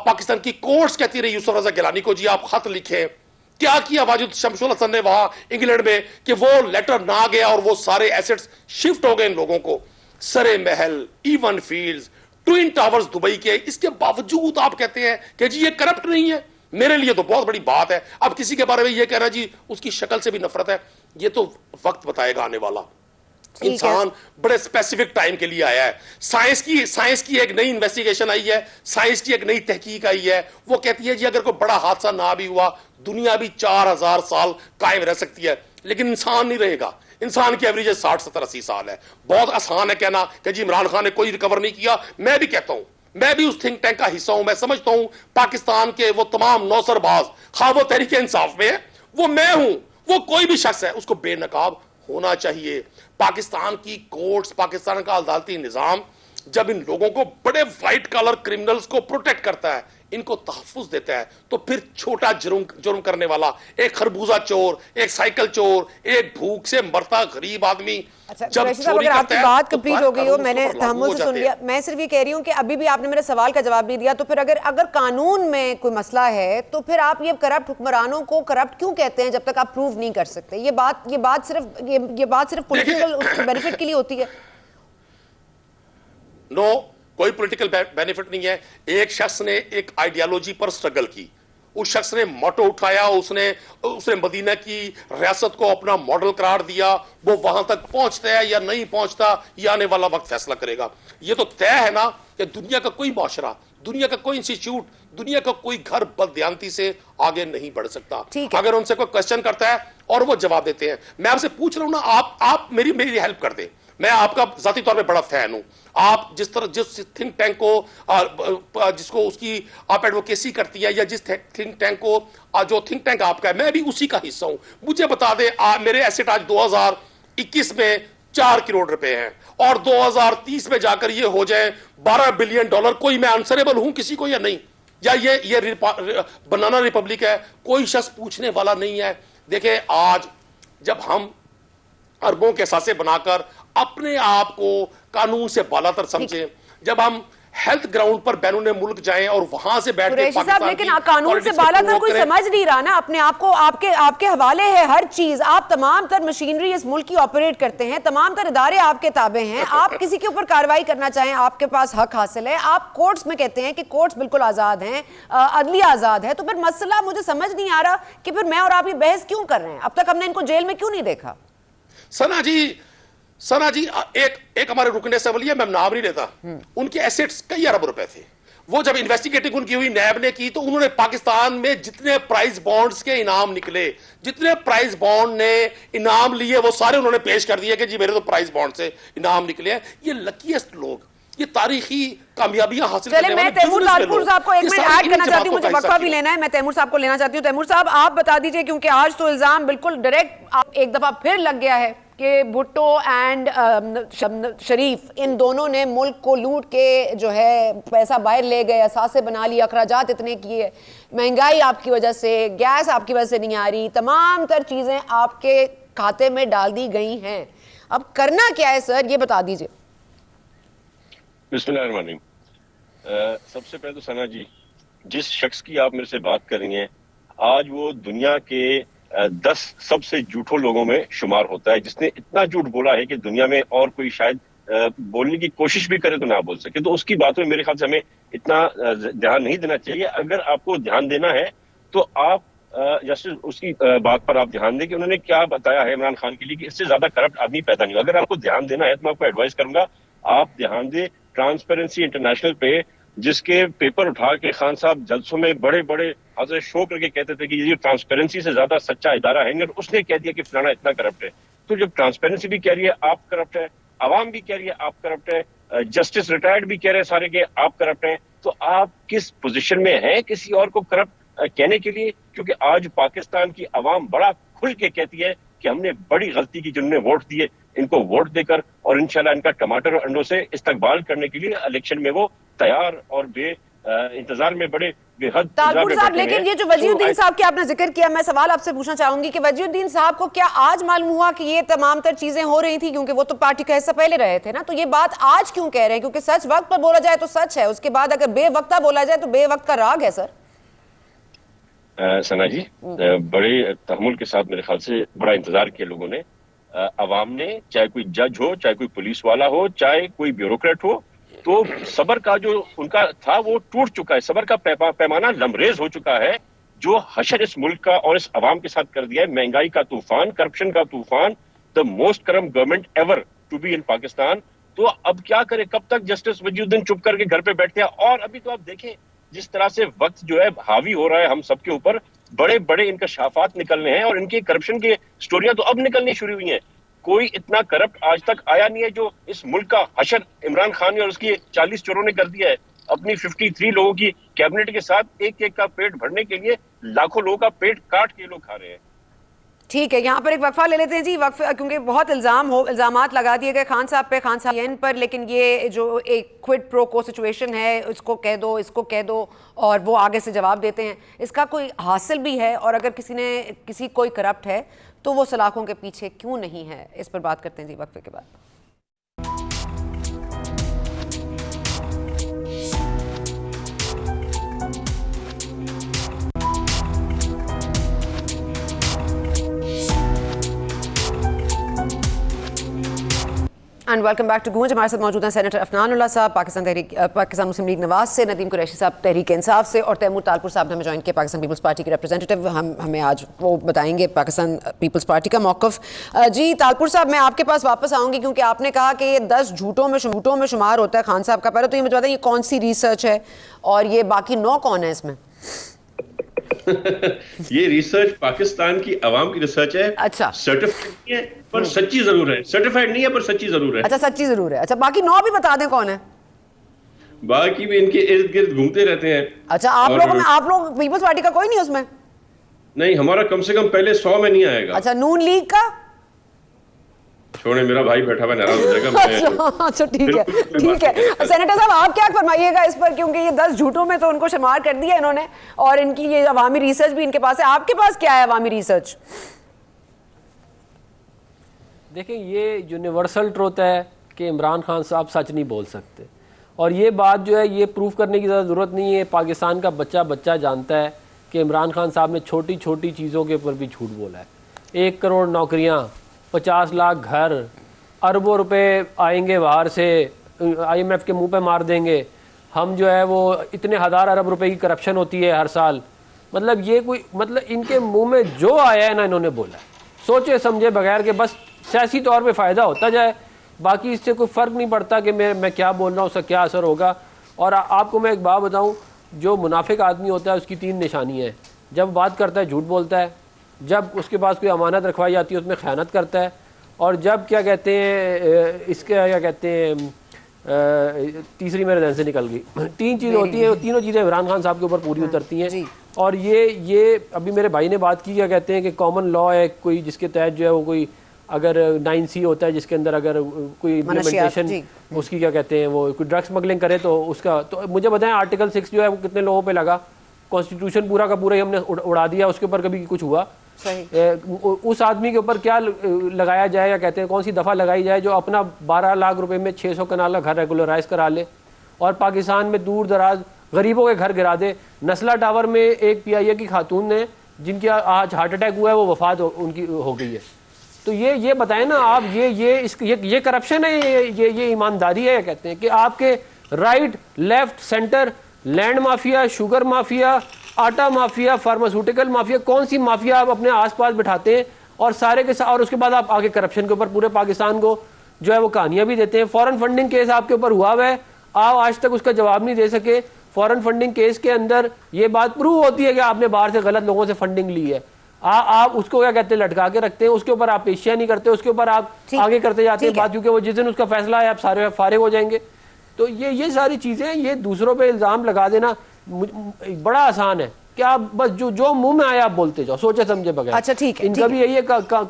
پاکستان کی کورٹس کہتی رہی یوسف رضا گیلانی کو جی آپ خط لکھیں, کیا کیا واجد شمس الحسن نے وہاں انگلینڈ میں کہ وہ لیٹر نہ گیا اور وہ سارے ایسٹس شفٹ ہو گئے ان لوگوں کو. سرے محل, Avenfields, twin towers Dubai کے, اس کے باوجود آپ کہتے ہیں کہ جی یہ کرپٹ نہیں ہے. میرے لیے تو بہت بڑی بات ہے. اب کسی کے بارے میں یہ کہنا جی اس کی شکل سے بھی نفرت ہے, یہ تو وقت بتائے گا آنے والا. انسان بڑے اسپیسیفک ٹائم کے لیے آیا ہے. سائنس کی ایک نئی انویسٹیگیشن آئی ہے, سائنس کی ایک نئی تحقیق آئی ہے, وہ کہتی ہے جی اگر کوئی بڑا حادثہ نہ بھی ہوا دنیا بھی 4000 سال قائم رہ سکتی ہے, لیکن انسان نہیں رہے گا. انسان کی ایوریج 60 70 80 سال ہے. بہت آسان ہے کہنا کہ جی عمران خان نے کوئی ریکور نہیں کیا. میں بھی کہتا ہوں, میں بھی اس تھنک ٹینک کا حصہ ہوں. میں سمجھتا ہوں پاکستان کے وہ تمام نوسر باز, خواہ وہ تحریک انصاف میں ہے, وہ میں ہوں, وہ کوئی بھی شخص ہے, اس کو بے نقاب ہونا چاہیے. پاکستان کی کورٹس, پاکستان کا عدالتی نظام جب ان لوگوں کو, بڑے وائٹ کالر کرمنلز کو پروٹیکٹ کرتا ہے, ان کو تحفظ دیتا ہے, تو پھر چھوٹا جرم کرنے والا, ایک خربوزہ چور, ایک سائیکل چور, ایک بھوک سے مرتا غریب آدمی جب چوری اگر آپ کرتا کی ہے بات تو کمپلیٹ ہو گئی ہو, میں نے قانون تحمل سے سن لیا. میں صرف یہ کہہ رہی ہوں کہ ابھی بھی آپ نے میرے سوال کا جواب نہیں دیا. تو پھر اگر قانون میں کوئی مسئلہ ہے تو پھر آپ یہ کرپٹ حکمرانوں کو کرپٹ کیوں کہتے ہیں جب تک آپ پروو نہیں کر سکتے؟ یہ بات صرف پولیٹیکل بینیفٹ کے لیے ہوتی ہے. نو, کوئی پولیٹیکل بینیفٹ نہیں ہے. ایک شخص نے ایک آئیڈیالوجی پر سٹرگل کی, اس شخص نے موٹو اٹھایا, اس نے مدینہ کی ریاست کو اپنا ماڈل قرار دیا. وہ وہاں تک پہنچتا ہے یا نہیں پہنچتا یہ آنے والا وقت فیصلہ کرے گا. یہ تو طے ہے نا کہ دنیا کا کوئی معاشرہ, دنیا کا کوئی انسٹیٹیوٹ, دنیا کا کوئی گھر بددیانتی سے آگے نہیں بڑھ سکتا. اگر ان سے کوئی کوشچن کرتا ہے اور وہ جواب دیتے ہیں. میں آپ سے پوچھ رہا ہوں نا, آپ میری ہیلپ کر دیں. میں آپ کا ذاتی طور پہ بڑا فین ہوں. آپ جس تھنک ٹینک کو جس کو اس کی آپ ایڈوکیسی کرتی ہے, یا جس تھنک ٹینک کو جو تھنک ٹینک آپ کا ہے, میں بھی اسی کا حصہ ہوں. مجھے بتا دیں میرے ایسٹ آج 2021 میں 4 کروڑ روپے ہیں, اور 2030 میں جا کر یہ ہو جائے $12 بلین. کوئی میں آنسریبل ہوں کسی کو یا نہیں؟ یا یہ بنانا ریپبلک ہے, کوئی شخص پوچھنے والا نہیں ہے. دیکھیں آج جب ہم اربوں کے اثاثے بنا کر اپنے آپ کو قانون سے بالا تر سمجھیں, جب ہم ہیلتھ گراؤنڈ پر بیرون ملک جائیں اور وہاں سے بیٹھ کے صاحب, لیکن قانون سے بالا تر کوئی سمجھ نہیں رہا نا اپنے آپ کو. آپ کے حوالے ہے ہر چیز, آپ تمام تر مشینری اس ملک کی آپریٹ کرتے ہیں, تمام تر ادارے آپ کے تابع ہیں. آپ کسی کے اوپر کارروائی کرنا چاہیں آپ کے پاس حق حاصل ہے. آپ کورٹس میں کہتے ہیں کہ کورٹس بالکل آزاد ہیں, عدلیہ آزاد ہے. تو پھر مسئلہ مجھے سمجھ نہیں آ رہا کہ پھر میں اور آپ یہ بحث کیوں کر رہے ہیں؟ اب تک ہم نے ان کو جیل میں کیوں نہیں دیکھا؟ سنا جی ایک ہمارے رکن اسمبلی ہے, میں نام نہیں لیتا, ان کے ایسٹس کئی ارب روپے تھے. وہ جب انویسٹیگیٹنگ ان کی ہوئی, نیب نے کی, تو انہوں نے پاکستان میں جتنے پرائز بانڈز کے انعام نکلے, جتنے پرائز بانڈ نے انعام لیے, وہ سارے انہوں نے پیش کر دیے کہ جی میرے تو پرائز بانڈ سے انعام نکلے ہیں. یہ لکیسٹ لوگ, یہ تاریخی کامیابیاں حاصل کرنے والے. میں تیمور طالپور صاحب کو ایک منٹ ایڈ کرنا چاہتی ہوں, مجھے وقفہ بھی لینا ہے. میں تیمور صاحب کو لینا چاہتی ہوں. تیمور صاحب آپ بتا دیجئے, کیونکہ آج تو الزام بالکل ڈائریکٹ ایک دفعہ پھر لگ گیا ہے کہ بھٹو اینڈ شریف ان دونوں نے ملک کو لوٹ کے جو ہے پیسہ باہر لے گئے, اثاثے بنا لیے, اخراجات اتنے کیے, مہنگائی آپ کی وجہ سے, گیس آپ کی وجہ سے نہیں آ رہی, تمام تر چیزیں آپ کے کھاتے میں ڈال دی گئی ہیں. اب کرنا کیا ہے سر, یہ بتا دیجئے. بسم اللہ الرحمن الرحیم. سب سے پہلے تو ثنا جی, جس شخص کی آپ میرے سے بات کر رہی ہیں, آج وہ دنیا کے 10 سب سے جھوٹوں لوگوں میں شمار ہوتا ہے, جس نے اتنا جھوٹ بولا ہے کہ دنیا میں اور کوئی شاید بولنے کی کوشش بھی کرے تو نہ بول سکے. تو اس کی باتوں میں میرے خیال سے ہمیں اتنا دھیان نہیں دینا چاہیے. اگر آپ کو دھیان دینا ہے تو آپ جیسے اس کی بات پر آپ دھیان دیں کہ انہوں نے کیا بتایا ہے عمران خان کے لیے کہ اس سے زیادہ کرپٹ آدمی پیدا نہیں ہوا. اگر آپ کو دھیان دینا ہے تو میں آپ کو ایڈوائز کروں گا آپ دھیان دیں ٹرانسپیرنسی انٹرنیشنل پہ, جس کے پیپر اٹھا کے خان صاحب جلسوں میں بڑے حاضر شو کر کے کہتے تھے کہ یہ ٹرانسپیرنسی سے زیادہ سچا ادارہ ہے, اور اس نے کہہ دیا کہ فلانا اتنا کرپٹ ہے. تو جب ٹرانسپیرنسی بھی کہہ رہی ہے آپ کرپٹ ہے, عوام بھی کہہ رہی ہے آپ کرپٹ ہے, جسٹس ریٹائرڈ بھی کہہ رہے ہیں سارے کہ آپ کرپٹ ہیں, تو آپ کس پوزیشن میں ہیں کسی اور کو کرپٹ کہنے کے لیے؟ کیونکہ آج پاکستان کی عوام بڑا کھل کے کہتی ہے کہ ہم نے بڑی غلطی کی, جنہوں نے ووٹ دیے ان کو ووٹ دے کر, اور انشاءاللہ ان کا ٹماٹر اور انڈوں سے استقبال کرنے کے لیے الیکشن میں وہ تیار اور بے انتظار میں بڑے بے حد طالپور صاحب، لیکن یہ جو وجی الدین صاحب کے آپ نے ذکر کیا، میں سوال آپ سے پوچھنا چاہوں گی کہ وجی الدین صاحب کو کیا آج معلوم ہوا کہ یہ تمام تر چیزیں ہو رہی تھی؟ کیونکہ وہ تو پارٹی کا حصہ پہلے رہے تھے نا، تو یہ بات آج کیوں کہہ رہے ہیں؟ کیونکہ سچ وقت پر بولا جائے تو سچ ہے، اس کے بعد اگر بے وقتہ بولا جائے تو بے وقت کا راگ ہے سر. ثنا جی، بڑے تحمل کے ساتھ میرے خیال سے بڑا انتظار کیا لوگوں نے. عوام نے، چاہے کوئی جج ہو، چاہے کوئی پولیس والا ہو، چاہے کوئی بیوروکریٹ ہو، تو صبر کا جو ان کا تھا وہ ٹوٹ چکا ہے. صبر کا پیمانہ لمریز ہو چکا ہے. جو حشر اس ملک کا اور اس عوام کے ساتھ کر دیا ہے، مہنگائی کا طوفان، کرپشن کا طوفان، the most corrupt government ever to be in Pakistan. تو اب کیا کرے؟ کب تک جسٹس وجی الدین چپ کر کے گھر پہ بیٹھتے ہیں؟ اور ابھی تو آپ دیکھیں جس طرح سے وقت جو ہے حاوی ہو رہا ہے ہم سب کے اوپر، بڑے بڑے انکشافات نکلنے ہیں، اور ان کی کرپشن کی سٹوریاں تو اب نکلنی شروع ہوئی ہیں. کوئی اتنا کرپٹ آج تک آیا نہیں ہے جو اس ملک کا حشر عمران خان نے اور اس کی 40 چوروں نے کر دیا ہے. اپنی 53 لوگوں کی کیبنٹ کے ساتھ ایک ایک کا پیٹ بھرنے کے لیے لاکھوں لوگوں کا پیٹ کاٹ کے لوگ کھا رہے ہیں. ٹھیک ہے، یہاں پر ایک وقفہ لے لیتے ہیں جی. وقفہ، کیونکہ بہت الزامات لگا دیے گئے خان صاحب پہ، خان صاحب پر، لیکن یہ جو ایک کوئڈ پرو کو سچویشن ہے، اس کو کہہ دو، اس کو کہہ دو، اور وہ آگے سے جواب دیتے ہیں، اس کا کوئی حاصل بھی ہے؟ اور اگر کوئی کرپٹ ہے تو وہ سلاخوں کے پیچھے کیوں نہیں ہے؟ اس پر بات کرتے ہیں جی وقفے کے بعد. اینڈ ویلکم بیک ٹو گونج. ہمارے ساتھ موجود ہیں سینیٹر عفنان اللہ صاحب پاکستان مسلم لیگ نواز سے، ندیم قریشی صاحب تحریک انصاف سے، اور تیمور طالپور صاحب نے ہمیں جوائن کیا پاکستان پیپلز پارٹی کے ریپرزینٹیو. ہمیں آج وہ بتائیں گے پاکستان پیپلز پارٹی کا موقف. جی طالپور صاحب، میں آپ کے پاس واپس آؤں گی کیونکہ آپ نے کہا کہ یہ 10 جھوٹوں میں شمار ہوتا ہے خان صاحب کا. پہلے تو یہ مجھے بتائیں یہ کون سی ریسرچ ہے اور یہ باقی 9 کون ہے اس میں؟ یہ ریسرچ پاکستان کی عوام کی ریسرچ ہے. اچھا، سرٹیفائڈ نہیں ہے پر سچی ضرور ہے. سرٹیفائڈ نہیں ہے پر سچی ضرور ہے. اچھا، سچی ضرور ہے. اچھا، باقی 9 بھی بتا دیں کون ہے. باقی بھی ان کے ارد گرد گھومتے رہتے ہیں. اچھا، آپ لوگ پیپلز پارٹی کا کوئی نہیں اس میں؟ نہیں، ہمارا کم سے کم پہلے 100 میں نہیں آئے گا. اچھا، نون لیگ کا؟ چھوڑیں، میرا بھائی بیٹھا ہوا ناراض ہو جائے گا. اچھا ٹھیک ہے، ٹھیک ہے. سینیٹر صاحب آپ کیا فرمائیے گا اس پر، کیونکہ یہ 10 جھوٹوں میں تو ان کو شمار کر دیا انہوں نے، اور ان کی یہ عوامی ریسرچ بھی ان کے پاس ہے. آپ کے پاس کیا ہے عوامی ریسرچ؟ دیکھیں، یہ یونیورسل ٹروتھ ہے کہ عمران خان صاحب سچ نہیں بول سکتے، اور یہ بات جو ہے یہ پروف کرنے کی زیادہ ضرورت نہیں ہے. پاکستان کا بچہ جانتا ہے کہ عمران خان صاحب نے چھوٹی چھوٹی چیزوں کے اوپر بھی جھوٹ بولا ہے. 1 کروڑ نوکریاں، 50 لاکھ گھر، اربوں روپے آئیں گے باہر سے، IMF کے منہ پہ مار دیں گے ہم، جو ہے وہ اتنے 1000 ارب روپے کی کرپشن ہوتی ہے ہر سال. مطلب یہ کوئی، مطلب ان کے منہ میں جو آیا ہے نا انہوں نے بولا ہے، سوچے سمجھے بغیر کہ بس سیاسی طور پہ فائدہ ہوتا جائے، باقی اس سے کوئی فرق نہیں پڑتا کہ میں کیا بول رہا ہوں، اس کا کیا اثر ہوگا. اور آپ کو میں ایک بات بتاؤں، جو منافق آدمی ہوتا ہے اس کی 3 نشانیاں ہیں. جب بات کرتا ہے جھوٹ بولتا ہے، جب اس کے پاس کوئی امانت رکھوائی جاتی ہے اس میں خیانت کرتا ہے، اور جب کیا کہتے ہیں اس کے کیا کہتے ہیں تیسری میرے ذہن سے نکل گئی. 3 چیز ہوتی ہیں، تینوں چیزیں عمران خان صاحب کے اوپر پوری اترتی ہیں. اور یہ ابھی میرے بھائی نے بات کی، کیا کہتے ہیں کہ کامن لا ہے کوئی جس کے تحت جو ہے وہ کوئی اگر 9C ہوتا ہے جس کے اندر اگر کوئی امپلیمنٹیشن اس کی کیا کہتے ہیں وہ کوئی ڈرگ سمگلنگ کرے تو اس کا، تو مجھے بتائیں آرٹیکل 6 جو ہے وہ کتنے لوگوں پہ لگا؟ کانسٹیٹیوشن پورا کا پورا ہی ہم نے اڑا دیا، اس کے اوپر کبھی کچھ ہوا؟ اس آدمی کے اوپر کیا لگایا جائے، یا کہتے ہیں کون سی دفعہ لگائی جائے جو اپنا 12 لاکھ روپے میں 600 کنال کا گھر ریگولرائز کرا لے اور پاکستان میں دور دراز غریبوں کے گھر گرا دے. نسلا ٹاور میں ایک PIA کی خاتون نے جن کی آج ہارٹ اٹیک ہوا ہے وہ وفات ان کی ہو گئی ہے. تو یہ بتائیں نا آپ، یہ کرپشن ہے، یہ ایمانداری ہے؟ کہتے ہیں کہ آپ کے right left centre, land mafia, sugar mafia, آٹا مافیا، فارماسیوٹیکل مافیا، کون سی مافیا آپ اپنے آس پاس بٹھاتے ہیں اور سارے کے ساتھ، اور اس کے بعد آپ آگے کرپشن کے اوپر پورے پاکستان کو جو ہے وہ کہانیاں بھی دیتے ہیں. فورن فنڈنگ کیس آپ کے اوپر ہوا ہے، آپ آج تک اس کا جواب نہیں دے سکے. فورن فنڈنگ کیس کے اندر یہ بات پروو ہوتی ہے کہ آپ نے باہر سے غلط لوگوں سے فنڈنگ لی ہے، آپ اس کو کیا کہتے ہیں لٹکا کے رکھتے ہیں، اس کے اوپر آپ پیشیاں نہیں کرتے، اس کے اوپر آپ آگے کرتے جاتے ہیں بات، کیونکہ وہ جس دن اس کا فیصلہ ہے آپ سارے فارغ ہو جائیں گے. تو یہ ساری چیزیں، یہ دوسروں پہ الزام لگا دینا بڑا آسان ہے. کہ آپ بس جو منہ میں آیا آپ بولتے جاؤ سوچے سمجھے بغیر. اچھا ٹھیک ہے, ان کا بھی یہی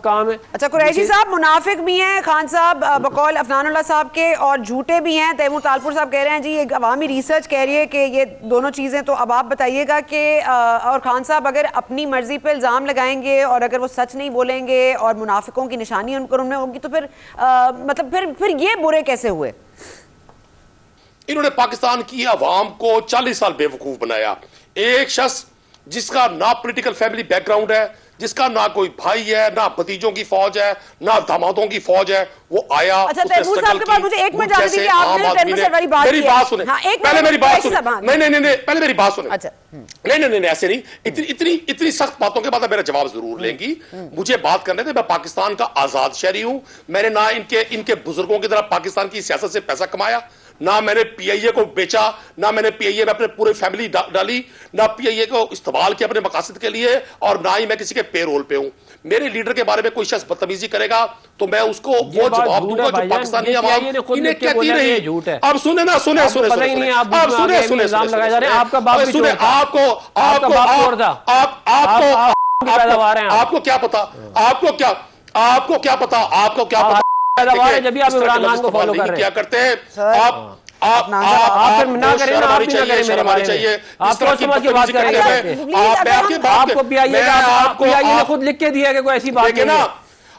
کام ہے. اچھا قریشی صاحب منافق بھی ہیں خان صاحب بقول افنان اللہ صاحب کے, اور جھوٹے بھی ہیں. تیمور تالپور صاحب کہہ رہے ہیں جی ایک عوامی ریسرچ کہہ رہی ہے کہ یہ دونوں چیزیں. تو اب آپ بتائیے گا کہ اور خان صاحب اگر اپنی مرضی پہ الزام لگائیں گے اور اگر وہ سچ نہیں بولیں گے اور منافقوں کی نشانی ان پر ہوگی تو پھر مطلب پھر یہ برے کیسے ہوئے؟ انہوں نے پاکستان کی عوام کو 40 سال بے وقوف بنایا. ایک شخص جس کا نہ پولیٹیکل فیملی بیک گراؤنڈ ہے, جس کا نہ کوئی بھائی ہے, نہ بھتیجوں کی فوج ہے, نہ دامادوں کی فوج ہے, وہ آیا. اچھا تیمور صاحب کے بعد مجھے ایک منٹ جانے دیجیے, آپ نے 10% والی بات کی ہے. میری بات سنیں, پہلے میری بات سنیں. نہیں پہلے میری بات سنیں. اچھا نہیں ایسے نہیں, اتنی سخت باتوں کے بعد میرا جواب ضرور لیں گی. مجھے بات کرنے دیں, میں پاکستان کا آزاد شہری ہوں. میں نے نہ ان کے بزرگوں کی طرح پاکستان کی سیاست سے پیسہ کمایا, نہ میں نے پی آئی اے کو بیچا, نہ میں نے پی آئی اے میں اپنے پورے فیملی ڈالی, نہ پی آئی اے کو استعمال کیا اپنے مقاصد کے لیے, اور نہ ہی میں کسی کے پے رول پہ ہوں. میرے لیڈر کے بارے میں کوئی شخص بدتمیزی کرے گا تو میں اس کو وہ جواب دوں گا جو پاکستانی عوام انہیں کہتی نہیں. اب سنیں نا, سنیں آپ کو کیا پتا, آپ کو کیا پتا جب آپ عمران خان کو فالو کر رہے ہیں کیا کرتے ہیں آپ کو پی آئی اے خود لکھ کے دیا کہ کوئی ایسی بات نہیں ہے.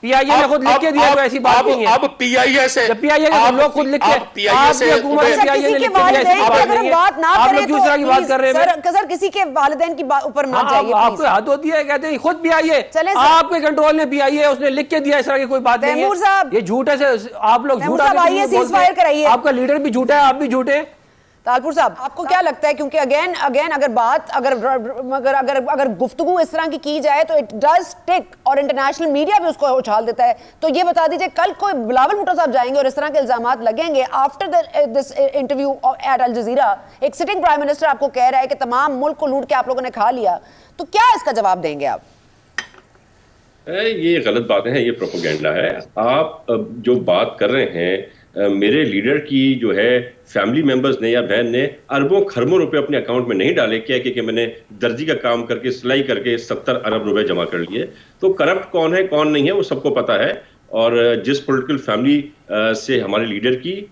پی آئی اے نے خود لکھ کے دیا کوئی ایسی بات نہیں ہے. اب پی آئی اے سے پی آئی اے کے لوگ خود لکھ کے آپ کی حکومت پی آئی اے نے لکھ کے دیا ایسی بات نہیں ہے. آپ لوگ کیوں اس طرح کی بات کر رہے ہیں؟ سر کسی کے والدین کی اوپر مت جائیے. آپ کو حد ہوتی ہے, کہتے ہیں خود پی آئی اے, آپ کے کنٹرول میں پی آئی اے, اس نے لکھ کے دیا, اس طرح کی کوئی بات نہیں ہے. یہ جھوٹ ہے, آپ لوگ جھوٹ بولتے, آپ کا لیڈر بھی جھوٹا ہے, آپ بھی جھوٹے. تالپور صاحب آپ کو کیا لگتا ہے, کیونکہ اگین اگر گفتگو اس طرح کی جائے تو اٹ ڈز اسٹک, اور انٹرنیشنل میڈیا بھی اس کو اچھال دیتا ہے. تو یہ بتا دیجئے کل کوئی بلاول بھٹو صاحب جائیں گے اور اس طرح کے الزامات لگیں گے after this interview at Al Jazeera, ایک سٹنگ پرائم منسٹر آپ کو کہہ رہا ہے کہ تمام ملک کو لوٹ کے آپ لوگوں نے کھا لیا, تو کیا اس کا جواب دیں گے آپ؟ یہ غلط باتیں ہیں, یہ پروپیگنڈا ہے. آپ جو بات کر رہے ہیں, میرے لیڈر کی جو ہے فیملی ممبرز نے یا بہن نے اربوں خربوں روپے اپنے اکاؤنٹ میں نہیں ڈالے, کیا کہ میں نے درزی کا کام کر کے سلائی کر کے 70 ارب روپے جمع کر لیے. تو کرپٹ کون ہے کون نہیں ہے وہ سب کو پتا ہے, اور جس پولیٹیکل فیملی سے ہمارے لیڈر کی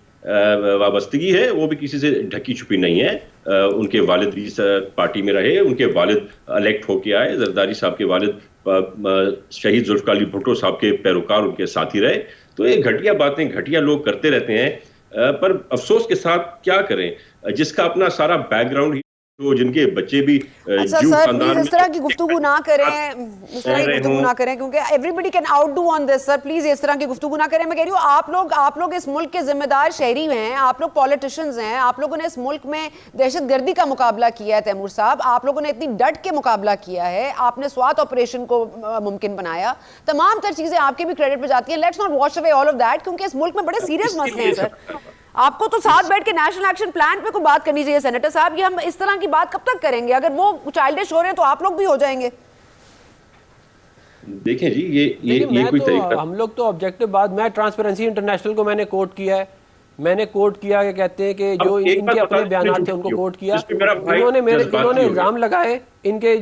وابستگی ہے وہ بھی کسی سے ڈھکی چھپی نہیں ہے. ان کے والد بھی پارٹی میں رہے, ان کے والد الیکٹ ہو کے آئے, زرداری صاحب کے والد شہید ذوالفقار علی بھٹو صاحب کے پیروکار ان کے ساتھی رہے. تو یہ گھٹیا باتیں گھٹیا لوگ کرتے رہتے ہیں, پر افسوس کے ساتھ کیا کریں, جس کا اپنا سارا بیک گراؤنڈ تو جن کے بچے بھی اس طرح کی گفتگو نہ کریں, کیونکہ everybody can outdo on this. Sir please اس طرح کی گفتگو نہ کریں. میں کہہ رہی ہوں آپ لوگ اس ملک کے ذمہ دار شہری ہیں, آپ لوگ پولیٹیشنز ہیں, آپ لوگوں نے اس ملک میں دہشت گردی کا مقابلہ کیا ہے. تیمور صاحب آپ لوگوں نے اتنی ڈٹ کے مقابلہ کیا ہے, آپ نے سوات آپریشن کو ممکن بنایا, تمام تر چیزیں آپ کے بھی کریڈٹ پہ جاتی ہیں. Let's not wash away all of that, کیونکہ اس ملک میں بڑے سیریس مسئلے ہیں. سر آپ کو تو ساتھ بیٹھ کے نیشنل ایکشن پلان پہ کوئی بات کرنی چاہیے سینیٹر صاحب. یہ ہم اس طرح کی بات کب تک کریں گے؟ اگر وہ چائلڈش ہو رہے ہیں تو آپ لوگ بھی ہو جائیں گے. دیکھیں جی یہ کوئی طریقہ, ہم لوگ تو آبجیکٹو بات, میں ٹرانسپیرنسی انٹرنیشنل کو میں نے کوٹ کیا ہے, میں نے کوٹ کیا کہ کہتے ہیں کہ جو ان کے اپنے بیانات تھے ان کو کوٹ کیا. انہوں نے الزام لگائے ان کے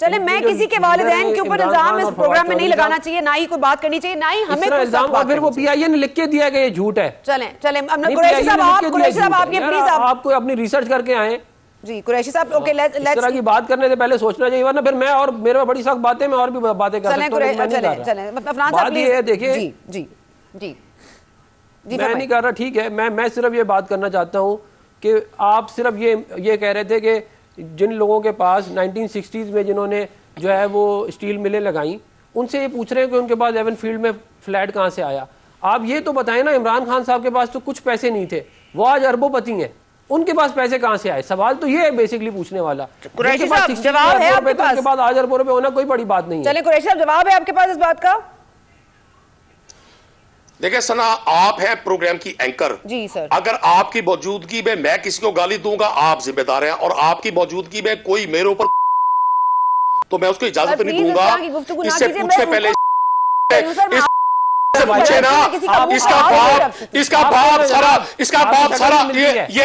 چلے میں کسی کے والدین کے اوپر الزام اس پروگرام میں نہیں لگانا چاہیے, نہ ہی کوئی بات کرنی چاہیے, نہ ہی ہمیں کوئی الزام. پھر وہ پی آئی اے نے لکھ کے دیا کہ یہ جھوٹ ہے. چلیں قریشی صاحب آپ یہ پلیز آپ کو اپنی ریسرچ کر کے آئیں. جی قریشی صاحب اوکے, اس طرح کی بات کرنے سے پہلے سوچنا چاہیے, ورنہ پھر میں اور میرے پاس بڑی سخت باتیں, میں اور بھی باتیں کر سکتا ہوں. چلیں افنان صاحب یہ ہے دیکھیں, جی میں نہیں کر رہا, ٹھیک ہے, میں صرف یہ بات کرنا چاہتا ہوں کہ آپ صرف یہ کہہ رہے تھے کہ جن لوگوں کے پاس 1960s میں جنہوں نے جو ہے وہ اسٹیل ملیں لگائیں, ان سے یہ پوچھ رہے ہیں کہ ان کے پاس ایون فیلڈ میں فلیٹ کہاں سے آیا. آپ یہ تو بتائیں نا, عمران خان صاحب کے پاس تو کچھ پیسے نہیں تھے, وہ آج اربوں پتی ہیں, ان کے پاس پیسے کہاں سے آئے؟ سوال تو یہ ہے بیسکلی پوچھنے والا. قریشی صاحب جواب ہے آپ کے پاس؟ کے بعد آج اربوں روپے ہونا کوئی بڑی بات نہیں ہے. چلیں قریشی صاحب جواب ہے آپ کے پاس اس بات کا؟ دیکھیں سنا, آپ ہیں پروگرام کی اینکر. جی سر. اگر آپ کی موجودگی میں کسی کو گالی دوں گا آپ ذمہ دار ہیں, اور آپ کی موجودگی میں کوئی میرے اوپر تو میں اس کو اجازت نہیں دوں گا. اس سے پوچھنے پہلے پوچھے نا, اس کا باپ سارا یہ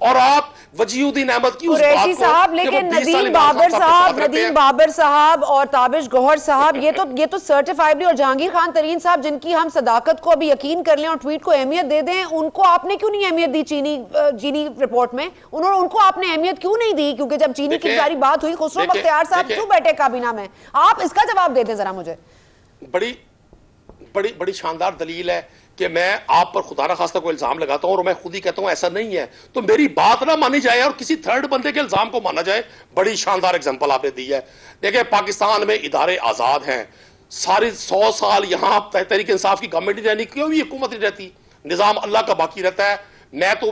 اور آپ وجیہالدین احمد کی اس قریشی بات کو صاحب، کہ لیکن وہ 20 سال ندیم عمران بابر خان صاحب، کے ساتھ رہتے ندیم ہیں. بابر صاحب اور تابش گوہر صاحب یہ تو سرٹیفائبلی، اور جہانگیر خان ترین صاحب جن کی ہم صداقت کو ابھی یقین کر لیں اور ٹویٹ کو اہمیت دے دیں، ان کو آپ نے کیوں نہیں اہمیت دی چینی رپورٹ میں؟ ان کو آپ نے اہمیت کیوں نہیں دی؟ کیونکہ جب چینی کی ساری بات ہوئی، خسرو بختیار صاحب کیوں بیٹھے کابینہ میں؟ آپ اس کا جواب دے دیں ذرا مجھے. بڑی شاندار دلیل ہے کہ میں آپ پر خدا نخواستہ کوئی الزام لگاتا ہوں اور میں خود ہی کہتا ہوں ایسا نہیں ہے، تو میری بات نہ مانی جائے اور کسی تھرڈ بندے کے الزام کو مانا جائے. بڑی شاندار اگزامپل آپ نے دی ہے. دیکھیں پاکستان میں ادارے آزاد ہیں، ساری 100 سال یہاں تحریک انصاف کی گورنمنٹ نہیں رہنی، کیوں بھی حکومت نہیں رہتی، نظام اللہ کا باقی رہتا ہے.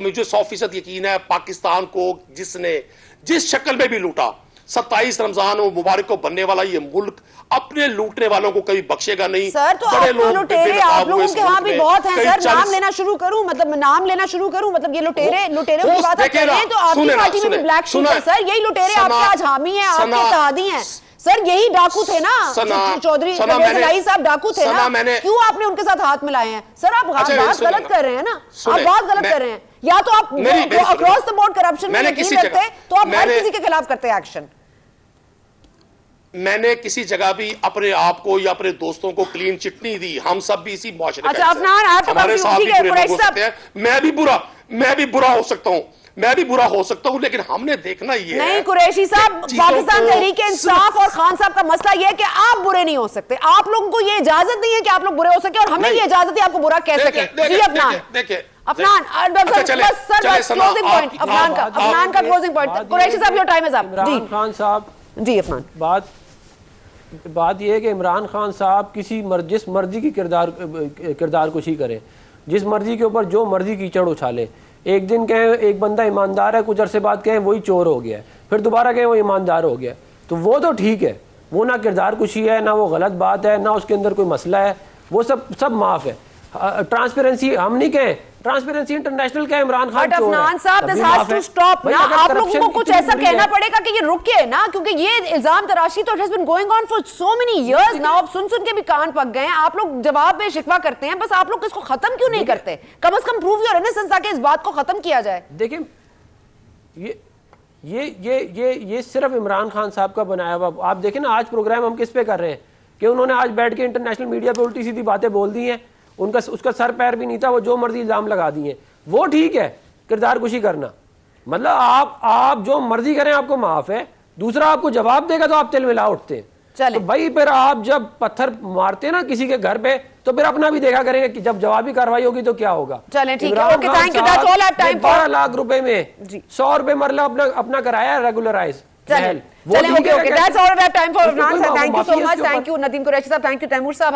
مجھے 100% یقین ہے پاکستان کو جس نے جس شکل میں بھی لوٹا، 27 رمضان مبارک کو بننے والا یہ ملک اپنے لوٹنے والوں کو کبھی بخشے گا نہیں. سر تو آپ لٹیرے آپ لوگوں کے ہاں بھی بہت ہیں سر. نام لینا شروع کروں مطلب یہ لٹیروں کی بات آپ کر رہے ہیں تو آپ کی پارٹی میں بھی بلیک شیپ ہے سر. یہی لٹیرے آپ کے آج حامی ہیں، آپ کے اتحادی ہیں سر. یہی ڈاکو تھے نا چودھری صاحب، ڈاکو تھے نا، کیوں آپ نے ان کے ساتھ ہاتھ ملائے ہیں سر؟ آپ بات غلط کر رہے ہیں نا، آپ بات غلط کر رہے ہیں. یا تو آپ اکراس دا بورڈ کرپشن میں یقین رکھتے تو آپ ہر کسی کے خلاف کرتے ایکشن. میں نے کسی جگہ بھی اپنے آپ کو یا اپنے دوستوں کو کلین چٹ نہیں دی. ہم سب بھی اسی معاشرے کا ہمارے ساتھ بھی برے لوگ ہو سکتے ہیں. میں بھی برا ہو سکتا ہوں لیکن ہم نے دیکھنا یہ ہے. نہیں قریشی صاحب، پاکستان تحریک انصاف اور خان صاحب کا مسئلہ یہ ہے کہ آپ برے نہیں ہو سکتے. آپ لوگوں کو یہ اجازت نہیں ہے کہ آپ لوگ برے ہو سکیں اور ہمیں یہ اجازت ہے آپ کو برا کہہ سکیں. جی افنان کا کلوزنگ پوائنٹ. قریشی صاحب your time is up. Imran Khan صاحب، جی افنان، بات یہ ہے کہ عمران خان صاحب جس مرضی کی کردار کشی کرے، جس مرضی کے اوپر جو مرضی کیچڑ اچھالے. ایک دن کہیں ایک بندہ ایماندار ہے، کچھ عرصے بعد کہیں وہی چور ہو گیا ہے، پھر دوبارہ کہیں وہ ایماندار ہو گیا. تو وہ تو ٹھیک ہے، وہ نہ کردار کشی ہے، نہ وہ غلط بات ہے، نہ اس کے اندر کوئی مسئلہ ہے، وہ سب معاف ہے. ٹرانسپیرنسی ہم نہیں کہیں، ٹرانسپیرنسی انٹرنیشنل کا عمران خان چور ہے. افنان صاحب this has to stop نا. آپ لوگوں کو کچھ ایسا کہنا پڑے گا کہ یہ رکے نا، کیونکہ یہ الزام تراشی تو it has been going on for so many years now. اب سن کے بھی کان پک گئے ہیں. آپ لوگ جواب میں شکوہ کرتے ہیں، بس آپ لوگ اس کو ختم کیوں نہیں کرتے؟ کم از کم prove your innocence تاکہ اس بات کو ختم کیا جائے. دیکھیں یہ صرف عمران خان صاحب کا بنایا ہوا. آپ دیکھیں نا آج پروگرام ہم کس پہ کر رہے ہیں کہ انہوں نے آج بیٹھ کے انٹرنیشنل میڈیا پہ الٹی سیدھی باتیں بول دی ہیں. اس کا سر پیر بھی نہیں تھا، وہ جو مرضی الزام لگا دیے. وہ ٹھیک ہے کردار کشی کرنا، مطلب آپ جو مرضی کریں آپ کو معاف ہے. دوسرا آپ کو جواب دے گا تو آپ تل ملا اٹھتے ہیں. تو بھائی پھر آپ جب پتھر مارتے ہیں نا کسی کے گھر پہ تو پھر اپنا بھی دیکھا کریں گے کہ جب جوابی کاروائی ہوگی تو کیا ہوگا. چلیں ٹھیک ہے، okay thank you. That's all I have time for. 12 lakh روپے میں 100 روپے مرلہ اپنا کرایا ریگولرائز. ندیم قریشی صاحب، تھینک یو. تیمور صاحب،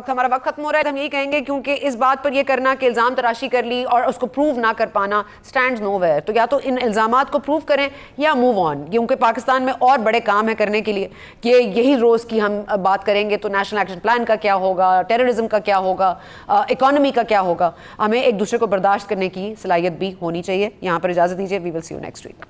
ہمارا وقت ختم ہو رہا ہے. ہم یہی کہیں گے کیونکہ اس بات پر یہ کرنا کہ الزام تراشی کر لی اور اس کو پروو نہ کر پانا اسٹینڈز نو ویئر. تو یا تو ان الزامات کو پروو کریں یا موو آن، کیونکہ پاکستان میں اور بڑے کام ہیں کرنے کے لیے. کہ یہی روز کی ہم بات کریں گے تو نیشنل ایکشن پلان کا کیا ہوگا، ٹیررزم کا کیا ہوگا، اکانومی کا کیا ہوگا. ہمیں ایک دوسرے کو برداشت کرنے کی صلاحیت بھی ہونی چاہیے. یہاں پر اجازت دیجیے. وی ول سی یو نیکسٹ ویک.